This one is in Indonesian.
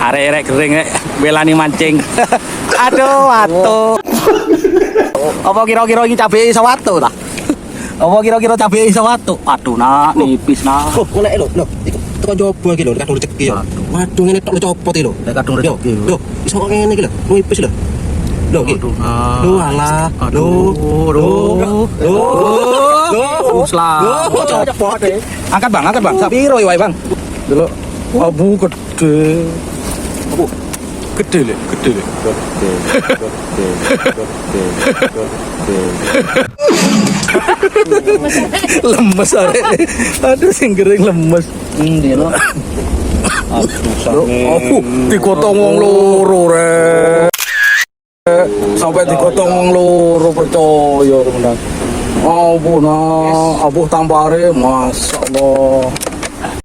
Arek-arek kering rek belani mancing. Aduh. Apa kira-kira iki cabe iso watu ta? Apa kira-kira cabe iso watu? Aduh nak nipis nak. Oh, golek lho. Lho, iku tekan coba iki lho, kadung rezeki ya. Waduh ngene tok copot iki lho. Nek kadung rezeki. Lho, iso kok ngene iki lho. Nipis lho. Lho iki. Lho alah. Lho. Copot. Angkat bang. Sak piro wae bang? Delok. Abu gede. Abu. Gede le. Lemes arek. Aduh sing kering lemes. Ndi lho. Aduh, digotong wong loro rek. Sampai digotong wong loro percaya tenan. Ampun, abuh tampare masyaallah.